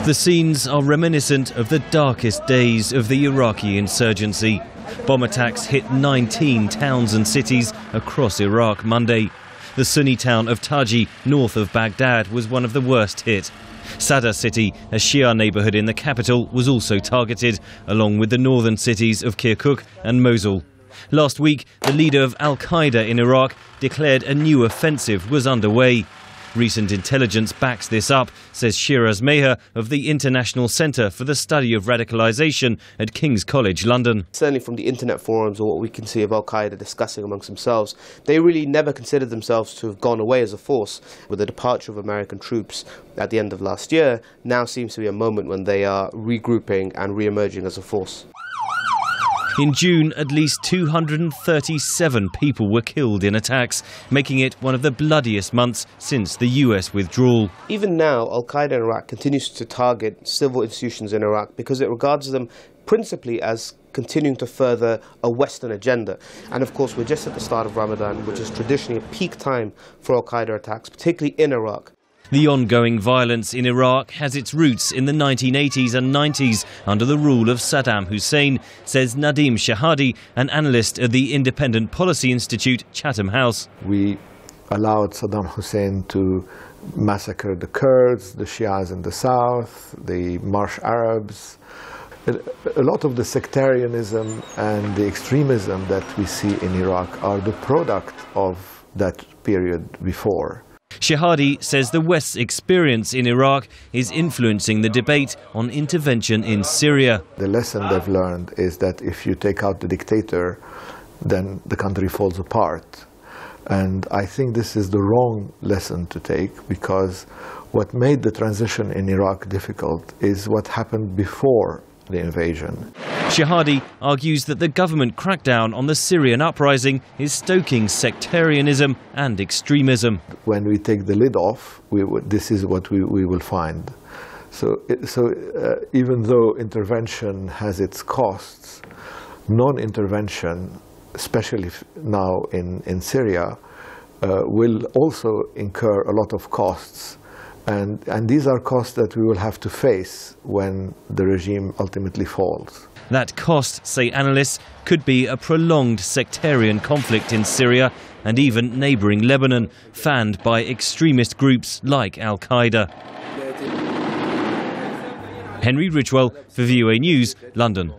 The scenes are reminiscent of the darkest days of the Iraqi insurgency. Bomb attacks hit 19 towns and cities across Iraq Monday. The Sunni town of Taji, north of Baghdad, was one of the worst hit. Sadr city, a Shia neighbourhood in the capital, was also targeted, along with the northern cities of Kirkuk and Mosul. Last week, the leader of al-Qaeda in Iraq declared a new offensive was underway. Recent intelligence backs this up, says Shiraz Meher of the International Centre for the Study of Radicalisation at King's College London. Certainly from the internet forums or what we can see of al-Qaeda discussing amongst themselves, they really never considered themselves to have gone away as a force. With the departure of American troops at the end of last year, now seems to be a moment when they are regrouping and re-emerging as a force. In June, at least 237 people were killed in attacks, making it one of the bloodiest months since the US withdrawal. Even now, al-Qaeda in Iraq continues to target civil institutions in Iraq because it regards them principally as continuing to further a Western agenda. And of course, we're just at the start of Ramadan, which is traditionally a peak time for al-Qaeda attacks, particularly in Iraq. The ongoing violence in Iraq has its roots in the 1980s and 90s under the rule of Saddam Hussein, says Nadim Shahadi, an analyst at the Independent Policy Institute, Chatham House. We allowed Saddam Hussein to massacre the Kurds, the Shias in the south, the Marsh Arabs. A lot of the sectarianism and the extremism that we see in Iraq are the product of that period before. Shahadi says the West's experience in Iraq is influencing the debate on intervention in Syria. The lesson they've learned is that if you take out the dictator, then the country falls apart. And I think this is the wrong lesson to take, because what made the transition in Iraq difficult is what happened before the invasion. Shahadi argues that the government crackdown on the Syrian uprising is stoking sectarianism and extremism. When we take the lid off, this is what we will find. So even though intervention has its costs, non-intervention, especially now in Syria, will also incur a lot of costs. And these are costs that we will have to face when the regime ultimately falls. That cost, say analysts, could be a prolonged sectarian conflict in Syria and even neighbouring Lebanon, fanned by extremist groups like al-Qaeda. Henry Ridgwell for VOA News, London.